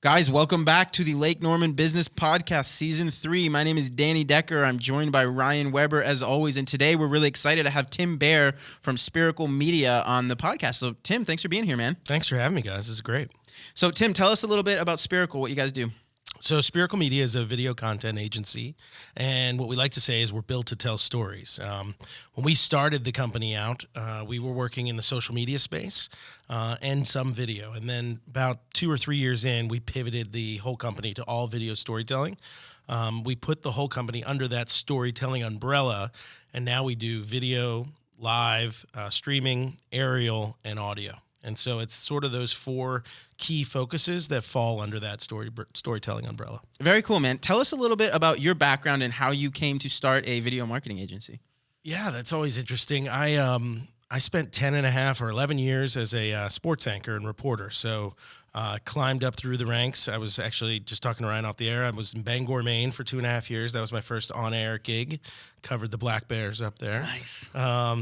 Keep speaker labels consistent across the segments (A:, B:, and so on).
A: Guys, welcome back to the Lake Norman Business Podcast, Season 3. My name is Danny Decker. I'm joined by Ryan Weber, as always. And today, we're really excited to have Tim Baier from Spiracle Media on the podcast. So, Tim, thanks for being here, man.
B: Thanks for having me, guys. This is great.
A: So, Tim, tell us a little bit about Spiracle, what you guys do.
B: So Spiracle Media is a video content agency, and what we like to say is we're built to tell stories. When we started the company out, we were working in the social media space and some video. And then about 2 or 3 years in, we pivoted the whole company to all video storytelling. We put the whole company under that storytelling umbrella, and now we do video, live, streaming, aerial, and audio. And so it's sort of those 4 key focuses that fall under that storytelling umbrella.
A: Very cool, man. Tell us a little bit about your background and how you came to start a video marketing agency.
B: Yeah, that's always interesting. I spent 10 and a half or 11 years as a sports anchor and reporter. So climbed up through the ranks. I was actually just talking to Ryan off the air. I was in Bangor, Maine for 2.5 years. That was my first on-air gig. Covered the Black Bears up there.
A: Nice.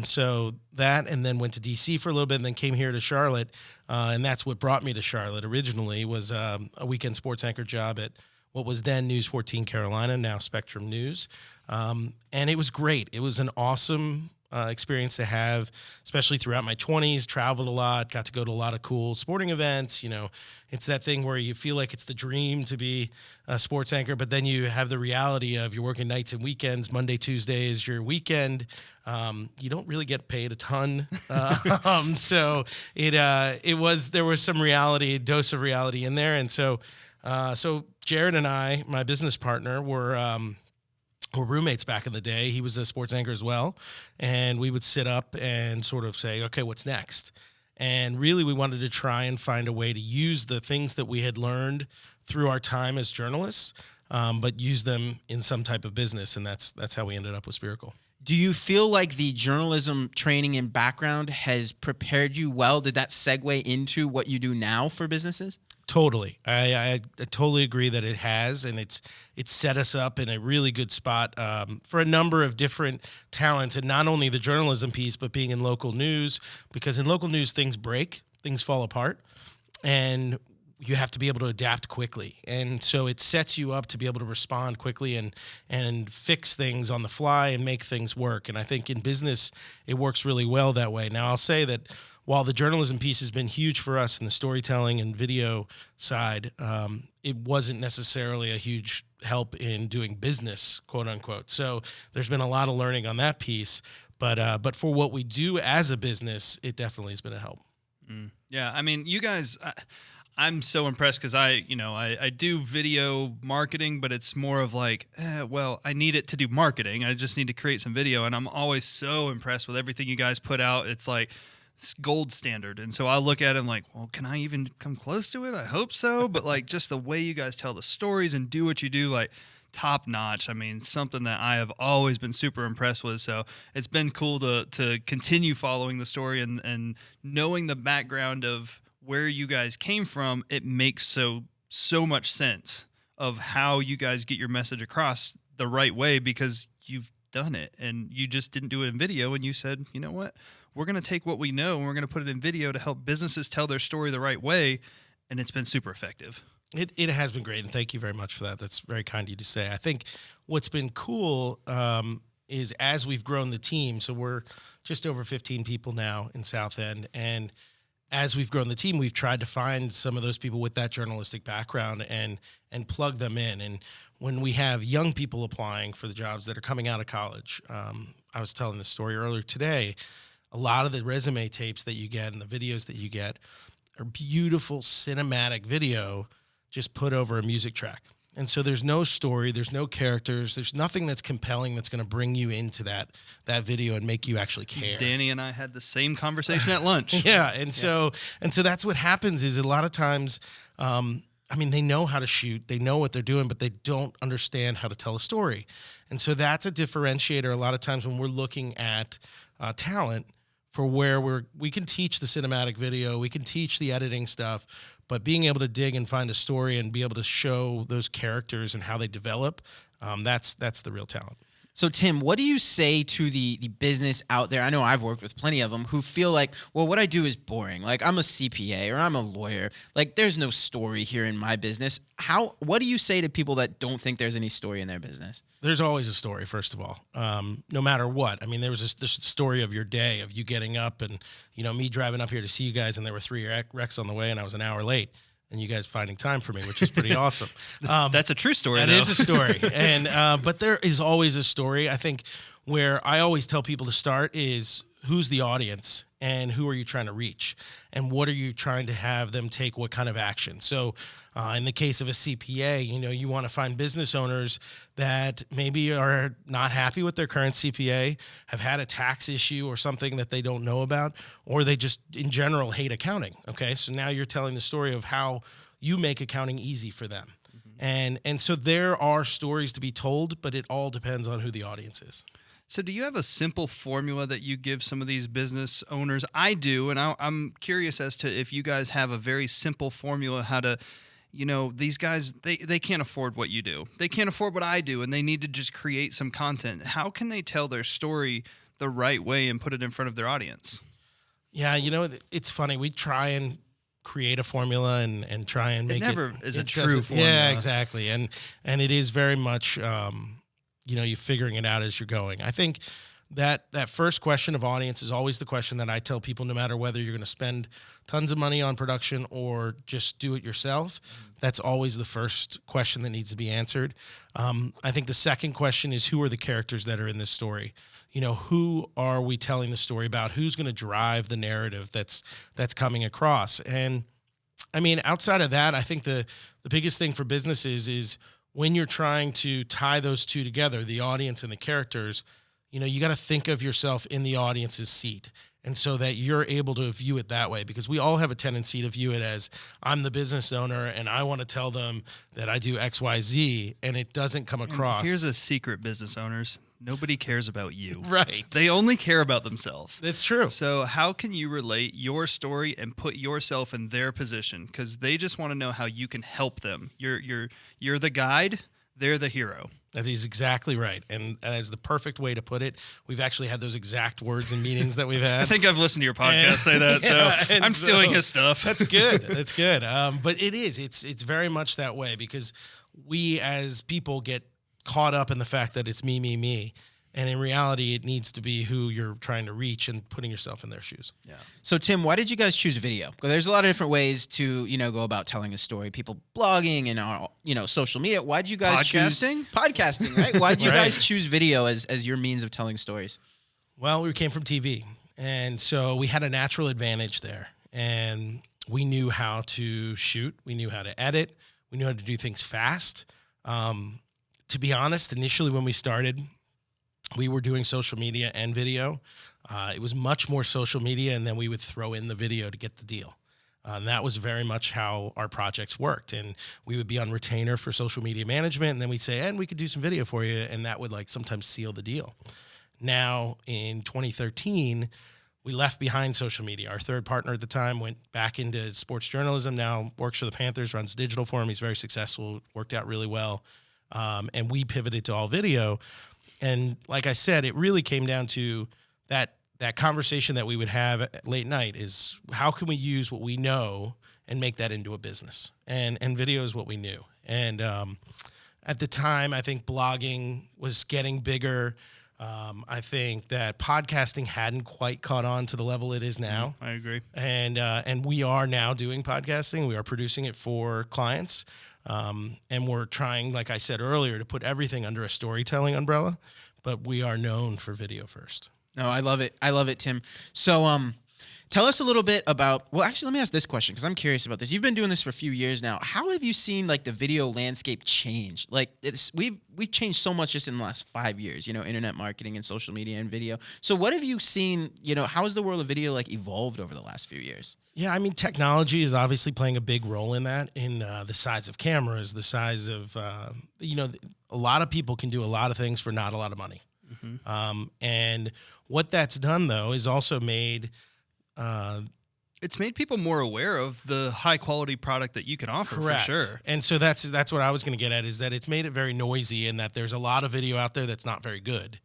B: So that, and then went to DC for a little bit, and then came here to Charlotte. And that's what brought me to Charlotte originally, was a weekend sports anchor job at what was then News 14 Carolina, now Spectrum News. And it was great. It was an awesome experience to have, especially throughout my 20s. Traveled a lot, got to go to a lot of cool sporting events. You know, it's that thing where you feel like it's the dream to be a sports anchor, but then you have the reality of you're working nights and weekends. Monday, Tuesday is your weekend. You don't really get paid a ton. So there was some reality, a dose of reality in there. And so Jared and I, my business partner, were roommates back in the day. He was a sports anchor as well. And we would sit up and sort of say, okay, what's next? And really, we wanted to try and find a way to use the things that we had learned through our time as journalists, but use them in some type of business. And that's how we ended up with Spiracle.
A: Do you feel like the journalism training and background has prepared you well? Did that segue into what you do now for businesses?
B: Totally. I totally agree that it has, and it's set us up in a really good spot for a number of different talents, and not only the journalism piece, but being in local news, because in local news, things break, things fall apart, and you have to be able to adapt quickly. And so it sets you up to be able to respond quickly and fix things on the fly and make things work. And I think in business, it works really well that way. Now, I'll say that while the journalism piece has been huge for us in the storytelling and video side, it wasn't necessarily a huge help in doing business, quote unquote. So there's been a lot of learning on that piece, but for what we do as a business, it definitely has been a help.
C: Yeah, I mean, you guys, I'm so impressed because I do video marketing, but it's more of like, I need it to do marketing. I just need to create some video, and I'm always so impressed with everything you guys put out. It's like gold standard. And so I look at it and like, well, can I even come close to it? I hope so. But like just the way you guys tell the stories and do what you do, like top notch. I mean, something that I have always been super impressed with. So it's been cool to continue following the story and knowing the background of where you guys came from. It makes so much sense of how you guys get your message across the right way, because you've done it and you just didn't do it in video. And you said, you know what? We're going to take what we know and we're going to put it in video to help businesses tell their story the right way. And it's been super effective.
B: It has been great. And thank you very much for that. That's very kind of you to say. I think what's been cool is as we've grown the team, so we're just over 15 people now in South End. And as we've grown the team, we've tried to find some of those people with that journalistic background and plug them in. And when we have young people applying for the jobs that are coming out of college, I was telling this story earlier today, a lot of the resume tapes that you get and the videos that you get are beautiful cinematic video just put over a music track. And so there's no story, there's no characters, there's nothing that's compelling that's going to bring you into that video and make you actually care.
C: Danny and I had the same conversation at lunch.
B: Yeah, so that's what happens is a lot of times, they know how to shoot, they know what they're doing, but they don't understand how to tell a story. And so that's a differentiator a lot of times when we're looking at talent, for where we can teach the cinematic video, we can teach the editing stuff, but being able to dig and find a story and be able to show those characters and how they develop, that's the real talent.
A: So, Tim, what do you say to the business out there? I know I've worked with plenty of them who feel like, well, what I do is boring. Like, I'm a CPA or I'm a lawyer. Like, there's no story here in my business. What do you say to people that don't think there's any story in their business?
B: There's always a story, first of all, no matter what. I mean, there was this story of your day, of you getting up and, me driving up here to see you guys, and there were 3 wrecks on the way, and I was an hour late. And you guys finding time for me, which is pretty awesome.
C: That's a true story.
B: That is a story. And but there is always a story. I think where I always tell people to start is who's the audience and who are you trying to reach and what are you trying to have them take what kind of action. So in the case of a CPA, you want to find business owners that maybe are not happy with their current CPA, have had a tax issue or something that they don't know about, or they just in general hate accounting. Okay. So now you're telling the story of how you make accounting easy for them. And so there are stories to be told, but it all depends on who the audience is.
C: So do you have a simple formula that you give some of these business owners? I do, and I'm curious as to if you guys have a very simple formula how to, these guys, they can't afford what you do. They can't afford what I do, and they need to just create some content. How can they tell their story the right way and put it in front of their audience?
B: Yeah, it's funny. We try and create a formula and try and make it.
C: It never is a true formula.
B: Yeah, exactly. And it is very much... you're figuring it out as you're going. I think that first question of audience is always the question that I tell people, no matter whether you're going to spend tons of money on production or just do it yourself. That's always the first question that needs to be answered. I think the second question is, who are the characters that are in this story? Who are we telling the story about? Who's going to drive the narrative that's coming across? And I mean, outside of that, I think the biggest thing for businesses is when you're trying to tie those two together, the audience and the characters, you got to think of yourself in the audience's seat. And so that you're able to view it that way, because we all have a tendency to view it as I'm the business owner and I want to tell them that I do X, Y, Z, and it doesn't come across.
C: And here's a secret, business owners. Nobody cares about you.
B: Right.
C: They only care about themselves.
B: That's true.
C: So how can you relate your story and put yourself in their position? Because they just want to know how you can help them. You're the guide. They're the hero.
B: That is exactly right. And that is the perfect way to put it. We've actually had those exact words in meetings that we've had.
C: I think I've listened to your podcast say that, so I'm stealing his stuff.
B: That's good. That's good. But it is. It's very much that way, because we as people get caught up in the fact that it's me. And in reality, it needs to be who you're trying to reach and putting yourself in their shoes.
C: Yeah.
A: So, Tim, why did you guys choose video? Because there's a lot of different ways to, go about telling a story. People blogging and, social media. Why did you guys choose podcasting, right? Why did you guys choose video as your means of telling stories?
B: Well, we came from TV. And so we had a natural advantage there. And we knew how to shoot. We knew how to edit. We knew how to do things fast. To be honest, initially when we started, we were doing social media and video. It was much more social media, and then we would throw in the video to get the deal. And that was very much how our projects worked. And we would be on retainer for social media management, and then we'd say, and we could do some video for you, and that would sometimes seal the deal. Now, in 2013, we left behind social media. Our third partner at the time went back into sports journalism, now works for the Panthers, runs digital for him. He's very successful, worked out really well. And we pivoted to all video. And like I said, it really came down to that conversation that we would have at late night is, how can we use what we know and make that into a business? And video is what we knew. And at the time, I think blogging was getting bigger. I think that podcasting hadn't quite caught on to the level it is now.
C: I agree.
B: And we are now doing podcasting. We are producing it for clients. And we're trying, like I said earlier, to put everything under a storytelling umbrella, but we are known for video first.
A: No, I love it. I love it, Tim. So, tell us a little bit about, well, actually, let me ask this question, because I'm curious about this. You've been doing this for a few years now. How have you seen the video landscape change? We've changed so much just in the last 5 years, internet marketing and social media and video. So what have you seen, how has the world of video evolved over the last few years?
B: Yeah, I mean, technology is obviously playing a big role in that, in the size of cameras, the size of, a lot of people can do a lot of things for not a lot of money. Mm-hmm. And what that's done, though, is also made
C: It's made people more aware of the high quality product that you can offer.
B: Correct.
C: For sure.
B: And so that's what I was going to get at, is that it's made it very noisy, and that there's a lot of video out there that's not very good.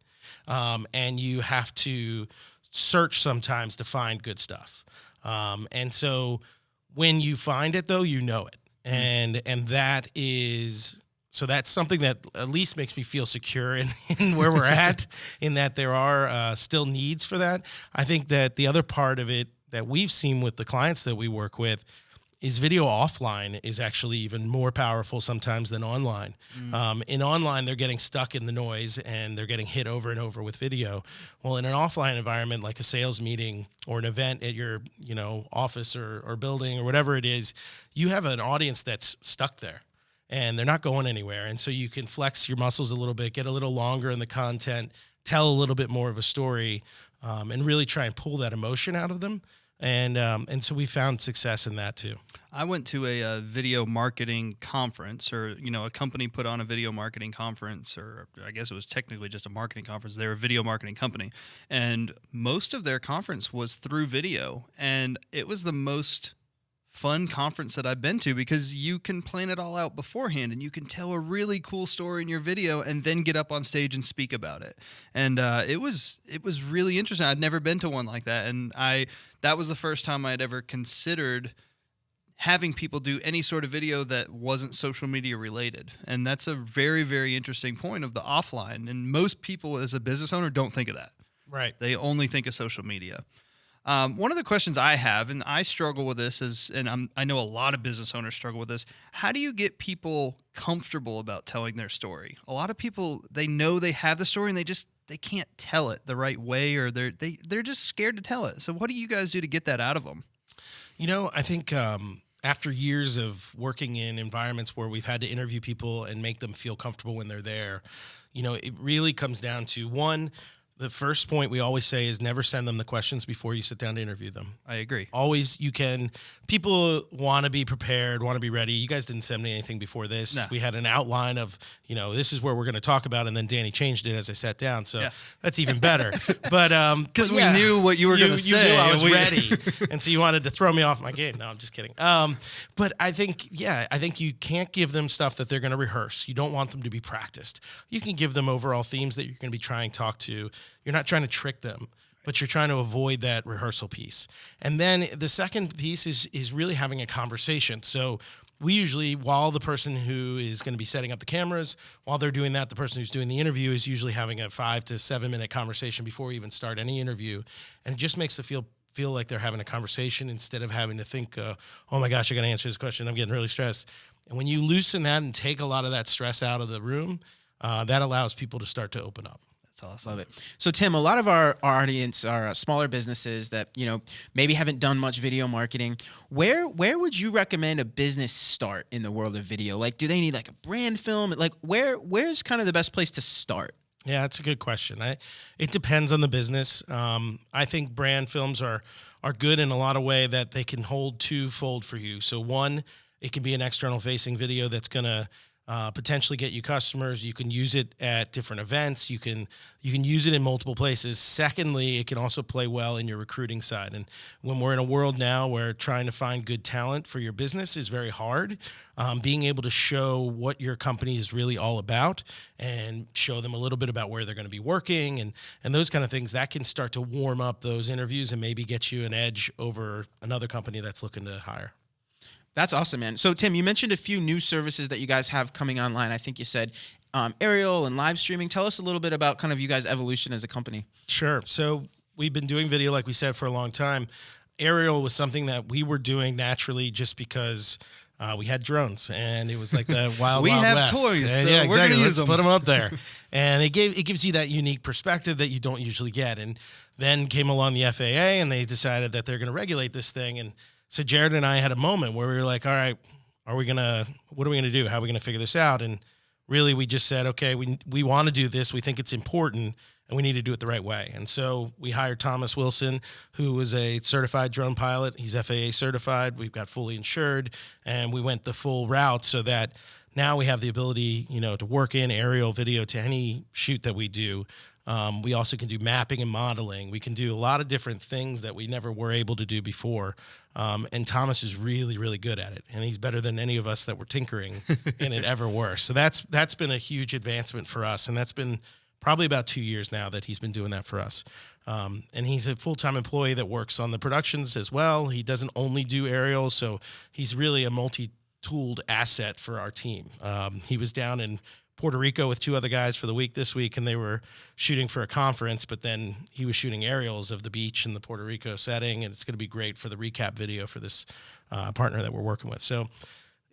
B: And you have to search sometimes to find good stuff. And so when you find it, though, you know it. And that is, so that's something that at least makes me feel secure in where we're at, in that there are still needs for that. I think that the other part of it that we've seen with the clients that we work with is video offline is actually even more powerful sometimes than online. In online, they're getting stuck in the noise and they're getting hit over and over with video. Well, in an offline environment, like a sales meeting or an event at your, office or building or whatever it is, you have an audience that's stuck there and they're not going anywhere. And so you can flex your muscles a little bit, get a little longer in the content, tell a little bit more of a story, and really try and pull that emotion out of them. And so we found success in that too.
C: I went to a video marketing conference, or a company put on a video marketing conference, or I guess it was technically just a marketing conference. They were a video marketing company, and most of their conference was through video, and it was the most fun conference that I've been to, because you can plan it all out beforehand and you can tell a really cool story in your video and then get up on stage and speak about it. And it was really interesting. I'd never been to one like that, and that was the first time I'd ever considered having people do any sort of video that wasn't social media related. And that's a very, very interesting point of the offline. And most people as a business owner don't think of that.
B: Right.
C: They only think of social media. One of the questions I have, and I struggle with this, I know a lot of business owners struggle with this. How do you get people comfortable about telling their story? A lot of people, they know they have the story and they can't tell it the right way, or they're just scared to tell it. So what do you guys do to get that out of them?
B: I think after years of working in environments where we've had to interview people and make them feel comfortable when they're there, it really comes down to, one, the first point we always say is never send them the questions before you sit down to interview them.
C: I agree.
B: Always, people want to be prepared, want to be ready. You guys didn't send me anything before this.
C: No.
B: We had an outline of, this is where we're going to talk about, and then Danny changed it as I sat down. So that's even better. But
C: because we knew what you were going to say.
B: You knew I was ready. And so you wanted to throw me off my game. No, I'm just kidding. But I think you can't give them stuff that they're going to rehearse. You don't want them to be practiced. You can give them overall themes that you're going to be trying to talk to. You're not trying to trick them, but you're trying to avoid that rehearsal piece. And then the second piece is really having a conversation. So we usually, while the person who is going to be setting up the cameras, while they're doing that, the person who's doing the interview is usually having a 5 to 7 minute conversation before we even start any interview. And it just makes them feel like they're having a conversation instead of having to think, oh my gosh, I got to answer this question. I'm getting really stressed. And when you loosen that and take a lot of that stress out of the room, that allows people to start to open up.
A: That's awesome. Love it. So, Tim, a lot of our audience are smaller businesses that, maybe haven't done much video marketing. Where would you recommend a business start in the world of video? Like, do they need like a brand film? Like, where's kind of the best place to start?
B: Yeah, that's a good question. It depends on the business. I think brand films are good in a lot of way that they can hold twofold for you. So one, it can be an external facing video that's going to potentially get you customers. You can use it at different events. You can use it in multiple places. Secondly, it can also play well in your recruiting side. And when we're in a world now where trying to find good talent for your business is very hard, being able to show what your company is really all about and show them a little bit about where they're going to be working and those kind of things, that can start to warm up those interviews and maybe get you an edge over another company that's looking to hire.
A: That's awesome, man. So, Tim, you mentioned a few new services that you guys have coming online. I think you said aerial and live streaming. Tell us a little bit about kind of you guys' evolution as a company.
B: Sure. So we've been doing video, like we said, for a long time. Aerial was something that we were doing naturally just because we had drones, and it was like the wild,
C: we
B: wild
C: have
B: west.
C: toys,
B: And
C: so
B: yeah,
C: we're
B: exactly.
C: gonna
B: Let's
C: use them.
B: put them up there, and it gives you that unique perspective that you don't usually get. And then came along the FAA, and they decided that they're going to regulate this thing. And so Jared and I had a moment where we were like, all right, what are we going to do? How are we going to figure this out? And really we just said, okay, we want to do this. We think it's important and we need to do it the right way. And so we hired Thomas Wilson, who was a certified drone pilot. He's FAA certified. We've got fully insured, and we went the full route so that now we have the ability, to work in aerial video to any shoot that we do. We also can do mapping and modeling. We can do a lot of different things that we never were able to do before. And Thomas is really, really good at it. And he's better than any of us that were tinkering in it ever were. So that's been a huge advancement for us. And that's been probably about 2 years now that he's been doing that for us. And he's a full-time employee that works on the productions as well. He doesn't only do aerials, so he's really a multi-tooled asset for our team. He was down in Puerto Rico with 2 other guys for the week this week, and they were shooting for a conference, but then he was shooting aerials of the beach in the Puerto Rico setting, and it's going to be great for the recap video for this partner that we're working with. So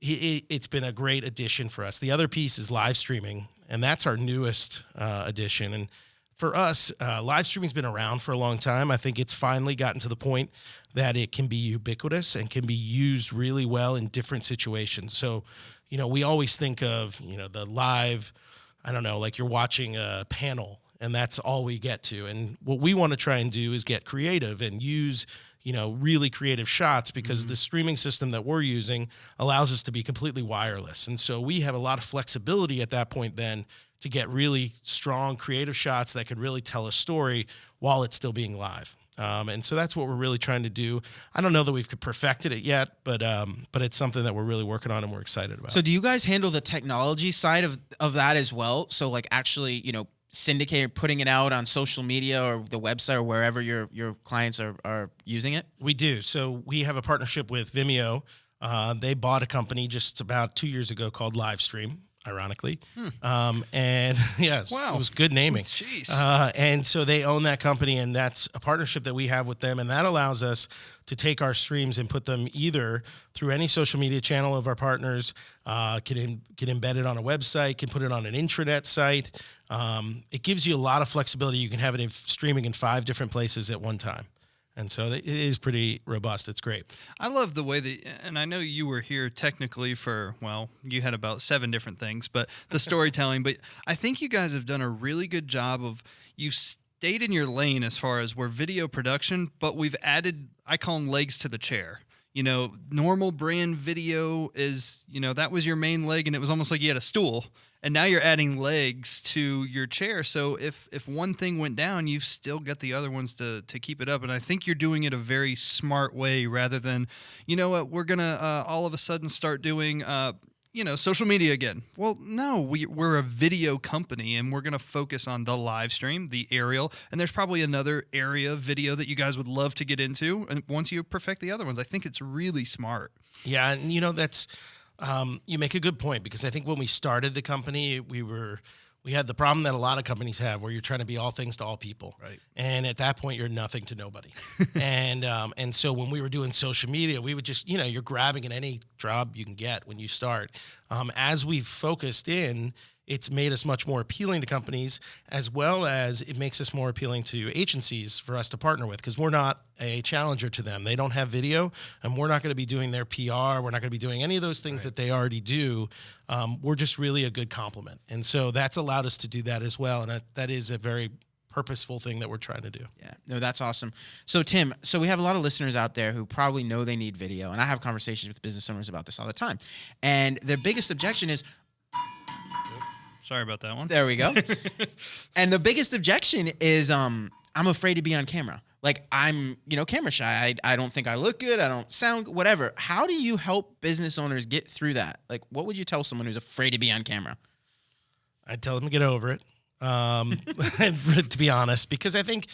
B: it's been a great addition for us. The other piece is live streaming, and that's our newest addition. And for us, live streaming's been around for a long time. I think it's finally gotten to the point that it can be ubiquitous and can be used really well in different situations. So, we always think of, the live, I don't know, like you're watching a panel and that's all we get to. And what we want to try and do is get creative and use, really creative shots, because the streaming system that we're using allows us to be completely wireless. And so we have a lot of flexibility at that point then to get really strong creative shots that could really tell a story while it's still being live. And so that's what we're really trying to do. I don't know that we've perfected it yet, but it's something that we're really working on and we're excited about.
A: So do you guys handle the technology side of that as well? So like actually, syndicating, putting it out on social media or the website or wherever your clients are using it?
B: We do. So we have a partnership with Vimeo. They bought a company just about 2 years ago called Livestream, ironically. And yes,
C: Wow.
B: It was good naming.
C: Jeez.
B: And so they own that company, and that's a partnership that we have with them. And that allows us to take our streams and put them either through any social media channel of our partners, can embed it on a website, can put it on an intranet site. It gives you a lot of flexibility. You can have it streaming in 5 different places at one time. And so it is pretty robust. It's great.
C: I love the way that, and I know you were here technically for, you had about 7 different things, but the storytelling, but I think you guys have done a really good job of, you've stayed in your lane as far as we're video production, but we've added, I call them legs to the chair. Normal brand video is, that was your main leg, and it was almost like you had a stool. And now you're adding legs to your chair. So if one thing went down, you've still got the other ones to keep it up. And I think you're doing it a very smart way, rather than, we're going to all of a sudden start doing, social media again. Well, no, we're a video company, and we're going to focus on the live stream, the aerial. And there's probably another area of video that you guys would love to get into. And once you perfect the other ones, I think it's really smart.
B: Yeah. And, that's... you make a good point, because I think when we started the company, we had the problem that a lot of companies have, where you're trying to be all things to all people.
C: Right.
B: And at that point, you're nothing to nobody. And so when we were doing social media, we would just, you're grabbing at any job you can get when you start. As we've focused in, it's made us much more appealing to companies, as well as it makes us more appealing to agencies for us to partner with, because we're not a challenger to them. They don't have video, and we're not going to be doing their PR. We're not going to be doing any of those things that they already do. We're just really a good complement. And so that's allowed us to do that as well. And that is a very purposeful thing that we're trying to do.
A: Yeah, no, that's awesome. So Tim, we have a lot of listeners out there who probably know they need video, and I have conversations with business owners about this all the time. And their biggest objection is,
C: sorry about that one.
A: there we go. And the biggest objection is, I'm afraid to be on camera. Like, I'm, camera shy. I don't think I look good. I don't sound, whatever. How do you help business owners get through that? Like, what would you tell someone who's afraid to be on camera?
B: I'd tell them to get over it, to be honest, because I think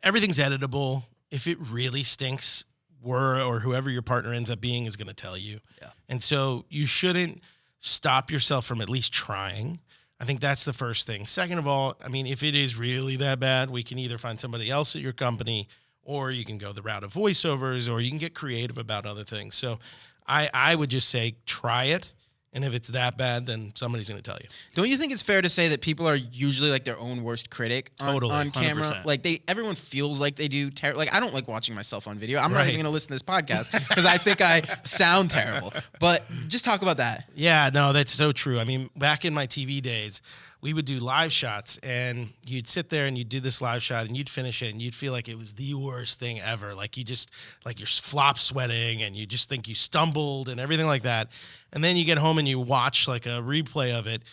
B: everything's editable. If it really stinks, or whoever your partner ends up being is going to tell you.
C: Yeah.
B: And so you shouldn't stop yourself from at least trying. I think that's the first thing. Second of all, if it is really that bad, we can either find somebody else at your company, or you can go the route of voiceovers, or you can get creative about other things. So I would just say, try it. And if it's that bad, then somebody's going to tell you.
A: Don't you think it's fair to say that people are usually like their own worst critic on camera?
C: 100%.
A: Like everyone feels like they do. Like, I don't like watching myself on video. I'm not even going to listen to this podcast because I think I sound terrible. But just talk about that.
B: Yeah, no, that's so true. Back in my TV days, we would do live shots, and you'd sit there and you'd do this live shot, and you'd finish it, and you'd feel like it was the worst thing ever. Like you're flop sweating, and you just think you stumbled and everything like that. And then you get home and you watch like a replay of it,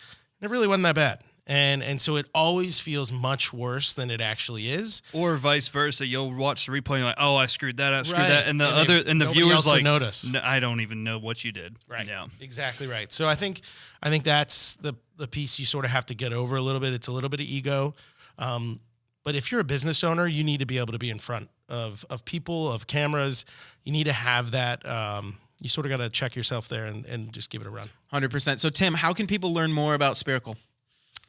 B: and it really wasn't that bad. And so it always feels much worse than it actually is.
C: Or vice versa. You'll watch the replay and you're like, oh, I screwed that up, screwed
B: Right.
C: that. And the
B: Nobody
C: viewers
B: else will
C: like,
B: notice.
C: I don't even know what you did.
B: Right.
C: Yeah.
B: Exactly right. So I think that's the piece you sort of have to get over a little bit. It's a little bit of ego. But if you're a business owner, you need to be able to be in front of people, of cameras. You need to have that. You sort of got to check yourself there and just give it a run.
A: 100%. So Tim, how can people learn more about Spiracle?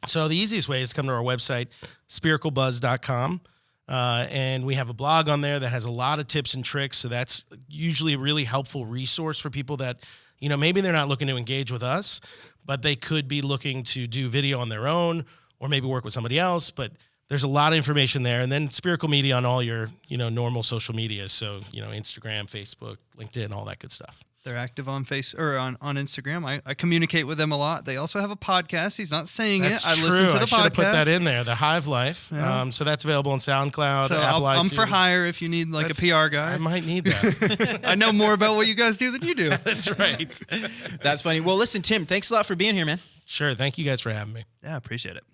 B: So the easiest way is to come to our website, spiraclebuzz.com. And we have a blog on there that has a lot of tips and tricks. So that's usually a really helpful resource for people that, maybe they're not looking to engage with us, but they could be looking to do video on their own or maybe work with somebody else. But there's a lot of information there. And then Spiracle Media on all your, normal social media. So, Instagram, Facebook, LinkedIn, all that good stuff.
C: They're active on on Instagram. I communicate with them a lot. They also have a podcast. He's not saying
B: That's
C: it. I
B: true.
C: listen to the
B: I should
C: podcast.
B: have put that in there, the Hive Life.
C: Yeah.
B: So that's available on SoundCloud,
C: So
B: Apple
C: I'm
B: iTunes.
C: for hire if you need like a PR guy.
B: I might need that.
C: I know more about what you guys do than you do.
B: That's right.
A: That's funny. Well, listen, Tim, thanks a lot for being here, man.
B: Sure. Thank you guys for having me.
C: Yeah, appreciate it.